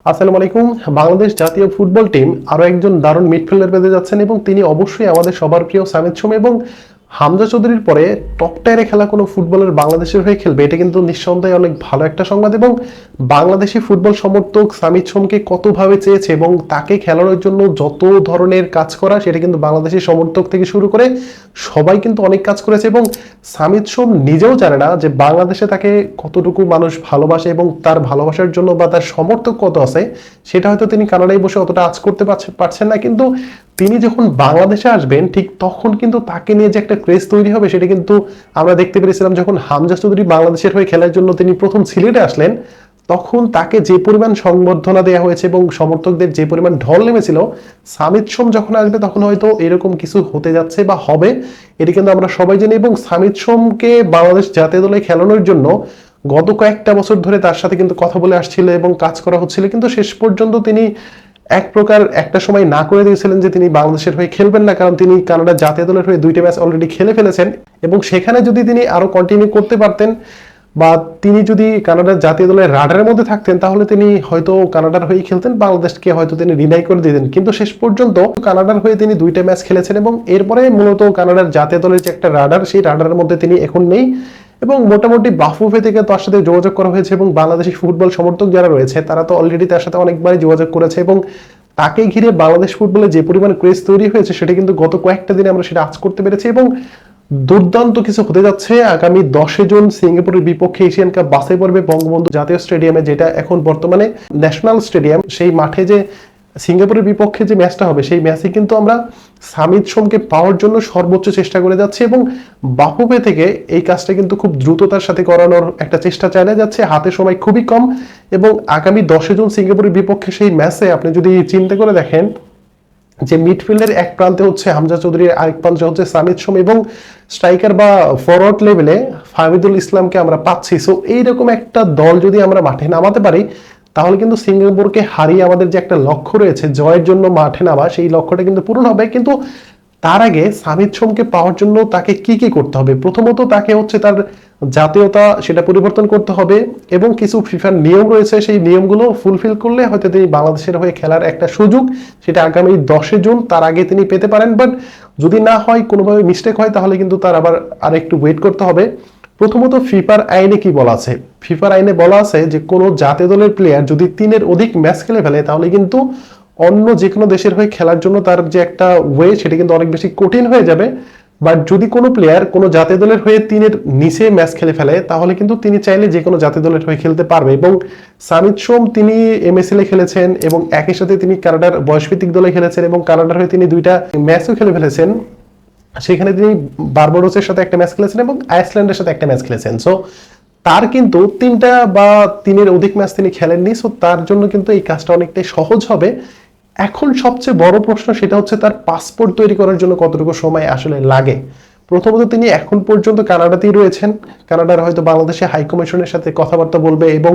আসসালামু আলাইকুম। বাংলাদেশ জাতীয় ফুটবল টিম আরো একজন দারুণ মিডফিল্ডার পেতে যাচ্ছেন এবং তিনি অবশ্যই আমাদের সবার প্রিয় সামিদ সোম এবং হামজা চৌধুরীর পরে টপ টায়ারে খেলা কোনো ফুটবলার বাংলাদেশের হয়ে খেলবে, এটা কিন্তু নিঃসন্দেহে অনেক ভালো একটা সংবাদ। এবং বাংলাদেশি ফুটবল সমর্থক সামিদ সোমকে কতভাবে চেয়েছে এবং তাকে খেলানোর জন্য যত ধরনের কাজ করা, সেটা কিন্তু বাংলাদেশি সমর্থক থেকে শুরু করে সবাই কিন্তু অনেক কাজ করেছে। এবং সামিদ সোম নিজেও জানে না যে বাংলাদেশে তাকে কতটুকু মানুষ ভালোবাসে এবং তার ভালোবাসার জন্য বা তার সমর্থক কত আছে, সেটা হয়তো তিনি কানাডায় বসে অতটা আজ করতে পারছেন না। কিন্তু তিনি যখন বাংলাদেশে আসবেন ঠিক তখন কিন্তু তাকে নিয়ে যে একটা ক্রেজ তৈরি হবে, সেটা কিন্তু আমরা দেখতে পেরেছিলাম যখন হামজা চৌধুরী বাংলাদেশের হয়ে খেলার জন্য তিনি প্রথম সিলেটে আসলেন, তখন তাকে যে পরিমাণ সংবর্ধনা দেওয়া হয়েছে এবং সমর্থকদের যে পরিমাণ ঢল নেমেছিল, সামিদ সোম যখন আসবে তখন হয়তো এরকম কিছু হতে যাচ্ছে বা হবে, এটি কিন্তু আমরা সবাই জানি। এবং সামিদ সোমকে বাংলাদেশ জাতীয় দলে খেলানোর জন্য গত কয়েকটা বছর ধরে তার সাথে কিন্তু কথা বলে আসছিল এবং কাজ করা হচ্ছিল, কিন্তু শেষ পর্যন্ত তিনি এক প্রকার একটা সময় না করে দিয়েছিলেন যে তিনি বাংলাদেশের হয়ে খেলবেন না, কারণ তিনি কানাডা জাতীয় দলের হয়ে 2টা ম্যাচ অলরেডি খেলে ফেলেছেন। এবং সেখানে যদি তিনি আরো কন্টিনিউ করতে পারতেন বা তিনি যদি কানাডার জাতীয় দলের রাডারের মধ্যে থাকতেন, তাহলে তিনি হয়তো কানাডার হয়ে খেলতেন, বাংলাদেশকে হয়তো তিনি রিনাই করে দিতেন। কিন্তু শেষ পর্যন্ত কানাডার হয়ে তিনি 2টা ম্যাচ খেলেছেন এবং এরপরে মূলত কানাডার জাতীয় দলের যে একটা রাডার, সেই রাডারের মধ্যে তিনি এখন নেই। এবং মোটামুটি বাফুফে থেকে তার সাথে যোগাযোগ করা হয়েছে এবং বাংলাদেশি ফুটবল সমর্থক যারা রয়েছে তারা তো অলরেডি তার সাথে অনেকবারই যোগাযোগ করেছে এবং তাকে ঘিরে বাংলাদেশ ফুটবলে যে পরিমাণ ক্রেজ তৈরি হয়েছে, সেটা কিন্তু গত কয়েকটা দিনে আমরা সেটা আজ করতে পেরেছি। এবং দুর্দান্ত কিছু হতে যাচ্ছে। আগামী 10 জুন সিঙ্গাপুরের বিপক্ষে এশিয়ান কাপ বাছাই পর্বে বঙ্গবন্ধু জাতীয় স্টেডিয়ামে, যেটা এখন বর্তমানে ন্যাশনাল স্টেডিয়াম, সেই মাঠে যে সিঙ্গাপুরের বিপক্ষে যে ম্যাচটা হবে, সেই ম্যাচে কিন্তু আমরা সামিদ সোমকে পাওয়ার জন্য সর্বোচ্চ চেষ্টা করে যাচ্ছি এবং বাফুফে থেকে এই কাজটা কিন্তু খুব দ্রুততার সাথে করানোর একটা চেষ্টা চালিয়ে যাচ্ছে। হাতে সময় খুবই কম এবং আগামী 10 জুন সিঙ্গাপুরের বিপক্ষে সেই ম্যাচে আপনি যদি চিন্তা করে দেখেন যে মিডফিল্ডের এক প্রান্তে হচ্ছে হামজা চৌধুরী, আরেক প্রান্তে হচ্ছে সামিদ সোম এবং স্ট্রাইকার বা ফরওয়ার্ড লেভেলে ফাহমিদুল ইসলামকে আমরা পাচ্ছি। সো এইরকম একটা দল যদি আমরা মাঠে নামাতে পারি, তাহলে কিন্তু সিঙ্গাপুরকে হারিয়ে আমাদের যে একটা লক্ষ্য রয়েছে জয়ের জন্য মাঠে নামা, সেই লক্ষ্যটা কিন্তু পূরণ হবে। কিন্তু তার আগে সামিদ সোমকে পাওয়ার জন্য তাকে কি কি করতে হবে? প্রথমত তাকে হচ্ছে তার জাতীয়তা সেটা পরিবর্তন করতে হবে এবং কিছু ফিফার নিয়ম রয়েছে, সেই নিয়মগুলো ফুলফিল করলে হয়তো তিনি বাংলাদেশের হয়ে খেলার একটা সুযোগ, সেটা আগামী 10 জুন তার আগে তিনি পেতে পারেন। বাট যদি না হয়, কোনোভাবে মিস্টেক হয়, তাহলে কিন্তু তার আবার আরেকটু ওয়েট করতে হবে। প্রথমত ফিফার আইনে কি বলা আছে? ফিফার আইনে বলা আছে যে কোনো জাতীয় দলের প্লেয়ার যদি 3-এর অধিক ম্যাচ খেলে ফেলে, তাহলে কিন্তু অন্য যে কোনো দেশের হয়ে খেলার জন্য তার যে একটা ওয়ে, সেটা কিন্তু অনেক বেশি কঠিন হয়ে যাবে। বাট যদি কোনো প্লেয়ার কোনো জাতীয় দলের হয়ে 3-এর নিচে ম্যাচ খেলে ফেলে, তাহলে কিন্তু তিনি চাইলে যে কোনো জাতীয় দলের হয়ে খেলতে পারবে। এবং সামিদ সোম তিনি এমএসএল এ খেলেছেন এবং একই সাথে তিনি কানাডার বয়সভিত্তিক দলে খেলেছেন এবং কানাডার হয়ে তিনি 2টা ম্যাচও খেলে ফেলেছেন। সেখানে তিনি বার্বাডোসের সাথে একটা ম্যাচ খেলেছেন এবং আইসল্যান্ডের সাথে একটা ম্যাচ খেলেছেন। সো তার কিন্তু 3টা বা 3-এর অধিক ম্যাচ তিনি খেলেননি। সো তার জন্য কিন্তু এই কাজটা অনেকটাই সহজ হবে। এখন সবচেয়ে বড় প্রশ্ন সেটা হচ্ছে তার পাসপোর্ট তৈরি করার জন্য কতটুকু সময় আসলে লাগে। প্রথমত তিনি এখন পর্যন্ত কানাডাতেই রয়েছেন। কানাডার হয়তো বাংলাদেশে হাই কমিশনের সাথে কথাবার্তা বলবে এবং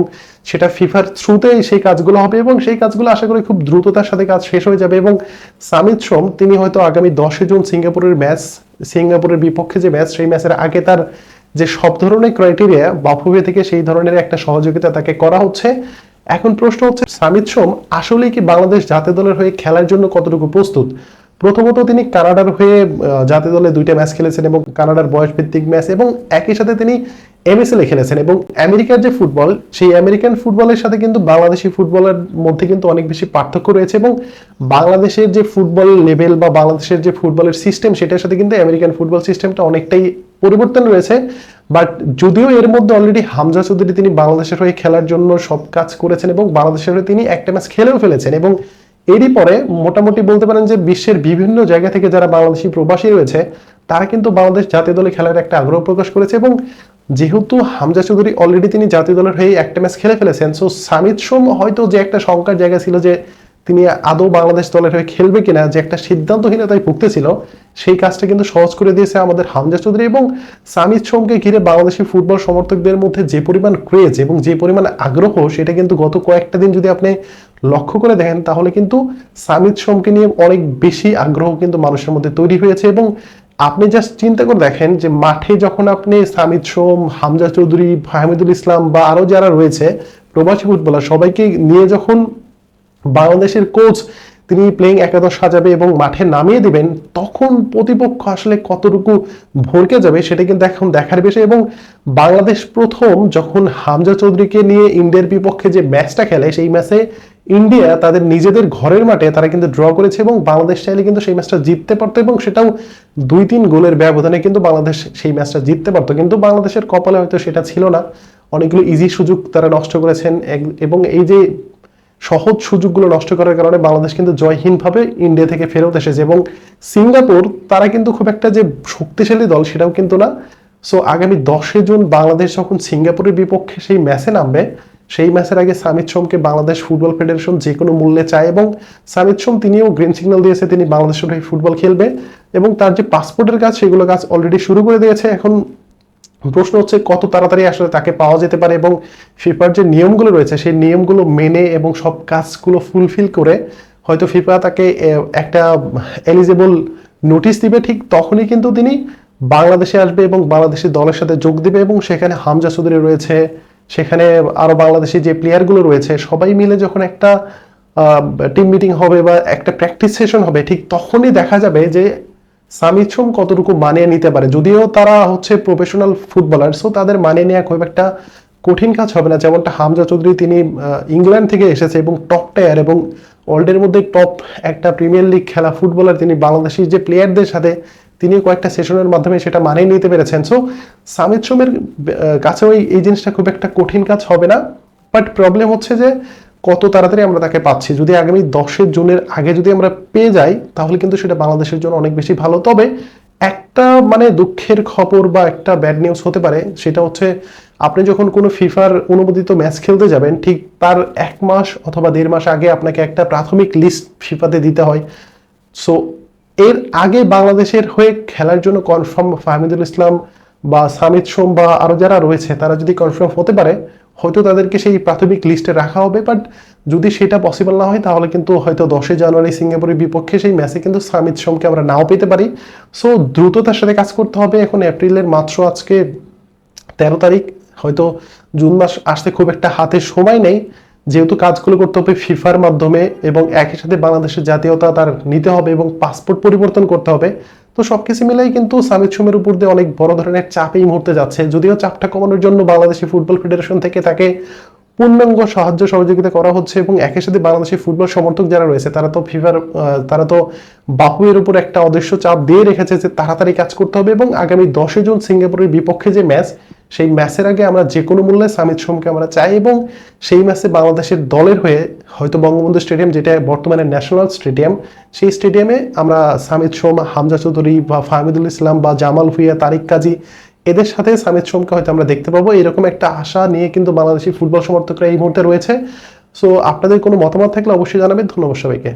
সেটা ফিফার থ্রুতেই সেই কাজগুলো হবে এবং সেই কাজগুলো আশা করি খুব দ্রুততার সাথে কাজ শেষ হয়ে যাবে। এবং সামিদ সোম তিনি হয়তো আগামী 10 জুন সিঙ্গাপুরের ম্যাচ, সিঙ্গাপুরের বিপক্ষে যে ম্যাচ, সেই ম্যাচের আগে তার যে সব ধরনের ক্রাইটেরিয়া বাফুফে থেকে সেই ধরনের একটা সহযোগিতা তাকে করা হচ্ছে। এখন প্রশ্ন হচ্ছে সামিদ সোম আসলে কি বাংলাদেশ জাতীয় দলের হয়ে খেলার জন্য কতটুকু প্রস্তুত? প্রথমত তিনি কানাডার হয়ে জাতীয় দলে 2টা ম্যাচ খেলেছেন এবং কানাডার বয়স ভিত্তিক ম্যাচ, এবং একই সাথে তিনি এমএসএল এ খেলেছেন। এবং আমেরিকার যে ফুটবল, সেই আমেরিকান ফুটবলের সাথে কিন্তু বাংলাদেশি ফুটবলের মধ্যে কিন্তু অনেক বেশি পার্থক্য রয়েছে এবং বাংলাদেশের যে ফুটবল লেভেল বা বাংলাদেশের যে ফুটবলের সিস্টেম, সেটার সাথে কিন্তু আমেরিকান ফুটবল সিস্টেমটা অনেকটাই পরিবর্তন রয়েছে। বাট যদিও এর মধ্যে অলরেডি হামজা চৌধুরী তিনি বাংলাদেশের হয়ে খেলার জন্য সব কাজ করেছেন এবং বাংলাদেশের হয়ে তিনি একটা ম্যাচ খেলেও ফেলেছেন, এবং এরই পরে মোটামুটি বলতে পারেন যে বিশ্বের বিভিন্ন জায়গা থেকে যারা বাংলাদেশি প্রবাসী রয়েছে, তারা কিন্তু বাংলাদেশ জাতীয় দলে খেলার একটা আগ্রহ প্রকাশ করেছে। এবং যেহেতু হামজা চৌধুরী অলরেডি তিনি জাতীয় দলের হয়ে একটা ম্যাচ খেলে ফেলেছেন, সো সামিদ সোম হয়তো যে একটা শঙ্কার জায়গা ছিল যে তিনি আদৌ বাংলাদেশ দলের হয়ে খেলবে কিনা, যে একটা সিদ্ধান্তহীনতায় ভুগতেছিল, সেই কাজটা কিন্তু সহজ করে দিয়েছে আমাদের হামজা চৌধুরী। এবং সামিদ সোমকে ঘিরে বাংলাদেশি ফুটবল সমর্থকদের মধ্যে যে পরিমাণ ক্রেজ এবং যে পরিমাণ আগ্রহ, সেটা কিন্তু গত কয়েকটা দিন যদি আপনি লক্ষ্য করে দেখেন, তাহলে কিন্তু সামিদ সোমকে নিয়ে অনেক বেশি আগ্রহ কিন্তু মানুষের মধ্যে তৈরি হয়েছে। এবং আপনি জাস্ট চিন্তা করে দেখেন যে মাঠে যখন আপনি সামিদ সোম, হামজা চৌধুরী, ফাহমিদুল ইসলাম বা আরো যারা রয়েছে প্রবাসী ফুটবলার, সবাইকে নিয়ে যখন বাংলাদেশের কোচ তিনি প্লেইং একাদশ সাজাবে এবং মাঠে নামিয়ে দিবেন, তখন প্রতিপক্ষ আসলে কতটুকু ভড়কে যাবে সেটা কিন্তু এখন দেখার বিষয়। এবং বাংলাদেশ প্রথম যখন হামজা চৌধুরীকে নিয়ে ইন্ডিয়ার বিপক্ষে যে ম্যাচটা খেলে, সেই ম্যাচে ইন্ডিয়া তাদের নিজেদের ঘরের মাঠে তারা কিন্তু ড্র করেছে এবং বাংলাদেশ চাইলে কিন্তু সেই ম্যাচটা জিততে পারতো, এবং সেটাও 2-3 গোলের ব্যবধানে কিন্তু বাংলাদেশ সেই ম্যাচটা জিততে পারতো। কিন্তু বাংলাদেশের কপালে হয়তো সেটা ছিল না, অনেকগুলো ইজি সুযোগ তারা নষ্ট করেছেন এবং এই যে সহজ সুযোগগুলো নষ্ট করার কারণে বাংলাদেশ কিন্তু জয়হীনভাবে ইন্ডিয়া থেকে ফেরত এসেছে। এবং সিঙ্গাপুর তারা কিন্তু খুব একটা যে শক্তিশালী দল সেটাও কিন্তু না। সো আগামী 10 জুন বাংলাদেশ যখন সিঙ্গাপুরের বিপক্ষে সেই ম্যাচে নামবে, সেই ম্যাচের আগে সামিত সোমকে বাংলাদেশ ফুটবল ফেডারেশন যে কোনো মূল্যে চায়, এবং সামিত সোম তিনিও গ্রিন সিগন্যাল দিয়েছে তিনি বাংলাদেশের হয়ে ফুটবল খেলবে, এবং তার যে পাসপোর্টের কাজ সেগুলো কাজ অলরেডি শুরু করে দিয়েছে। এখন প্রশ্ন হচ্ছে কত তাড়াতাড়ি আসলে তাকে পাওয়া যেতে পারে, এবং ফিফার যে নিয়মগুলো রয়েছে সেই নিয়মগুলো মেনে এবং সব কাজগুলো ফুলফিল করে হয়তো ফিফা তাকে একটা এলিজেবল নোটিশ দিবে, ঠিক তখনই কিন্তু তিনি বাংলাদেশে আসবে এবং বাংলাদেশের দলের সাথে যোগ দিবে। এবং সেখানে হামজা চৌধুরী রয়েছে, সেখানে আরো বাংলাদেশি যে প্লেয়ারগুলো রয়েছে সবাই মিলে যখন একটা টিম মিটিং হবে বা একটা প্র্যাকটিস সেশন হবে, ঠিক তখনই দেখা যাবে যে সামিত সোম কতটুকু মানিয়ে নিতে পারে। যদিও তারা হচ্ছে প্রফেশনাল ফুটবলার, সো তাদের মানিয়ে নেওয়া খুব একটা কঠিন কাজ হবে না। যেমনটা হামজা চৌধুরী তিনি ইংল্যান্ড থেকে এসেছে এবং টপ টায়ার এবং ওয়ার্ল্ডের মধ্যে টপ একটা প্রিমিয়ার লিগ খেলা ফুটবলার, তিনি বাংলাদেশি যে প্লেয়ারদের সাথে তিনি কয়েকটা সেশনের মাধ্যমে সেটা মানিয়ে নিতে পেরেছেন। সো সামিত সোমের কাছেও এই জিনিসটা খুব একটা কঠিন কাজ হবে না। বাট প্রবলেম হচ্ছে যে কত তাড়াতাড়ি আমরা তাকে পাচ্ছি। যদি আগামী 10 জুনের আগে যদি আমরা পেয়ে যাই তাহলে কিন্তু সেটা বাংলাদেশের জন্য অনেক বেশি ভালো। তবে একটা মানে দুঃখের খবর বা একটা ব্যাড নিউজ হতে পারে, সেটা হচ্ছে আপনি যখন কোনো ফিফার অনুমোদিত ম্যাচ খেলতে যাবেন, ঠিক তার 1 মাস অথবা 1.5 মাস আগে আপনাকে একটা প্রাথমিক লিস্ট ফিফাতে দিতে হয়। সো এর আগে বাংলাদেশের হয়ে খেলার জন্য কনফার্ম ফাহমিদুল ইসলাম বা সামিত সোম বা আরো যারা রয়েছে তারা যদি কনফার্ম হতে পারে, হয়তো তাদেরকে সেই প্রাথমিক লিস্টে রাখা হবে। বাট যদি সেটা পসিবল না হয় তাহলে কিন্তু হয়তো 10 জানুয়ারি সিঙ্গাপুরের বিপক্ষে সেই ম্যাচে কিন্তু সামিত সোমকে আমরা নাও পেতে পারি। সো দ্রুততার সাথে কাজ করতে হবে। এখন এপ্রিলের মাত্র আজকে 13 তারিখ, হয়তো জুন মাস আসতে খুব একটা হাতে সময় নেই, যেহেতু কাজগুলো করতে হবে ফিফার মাধ্যমে এবং একই সাথে বাংলাদেশের জাতীয়তা তার নিতে হবে এবং পাসপোর্ট পরিবর্তন করতে হবে। তো সবকিছু মিলাই কিন্তু সামিত সোমের উপর দিয়ে অনেক বড় ধরনের চাপ এই মুহূর্তে যাচ্ছে। যদিও চাপটা কমানোর জন্য বাংলাদেশি ফুটবল ফেডারেশন থেকে তাকে পূর্ণাঙ্গ সাহায্য সহযোগিতা করা হচ্ছে, এবং একই সাথে বাংলাদেশি ফুটবল সমর্থক যারা রয়েছে তারা তো বাহুয়ের উপর একটা অদৃশ্য চাপ দিয়ে রেখেছে যে তাড়াতাড়ি কাজ করতে হবে। এবং আগামী 10 জুন সিঙ্গাপুরের বিপক্ষে যে ম্যাচ, সেই ম্যাচের আগে আমরা যে কোনো মূল্যে সামিত সোমকে আমরা চাই, এবং সেই ম্যাচে বাংলাদেশের দলের হয়ে হয়তো বঙ্গবন্ধু স্টেডিয়াম, যেটা বর্তমানে ন্যাশনাল স্টেডিয়াম, সেই স্টেডিয়ামে আমরা সামিত সোম, হামজা চৌধুরী বা ফাহমিদুল ইসলাম বা জামাল ভুঁইয়া, তারিক কাজী এদের সাথে সামিত সোমকে হয়তো আমরা দেখতে পাবো। এরকম একটা আশা নিয়ে কিন্তু বাংলাদেশি ফুটবল সমর্থকরা এই মুহূর্তে রয়েছে। সো আপনাদের কোনো মতামত থাকলে অবশ্যই জানাবেন। ধন্যবাদ সবাইকে।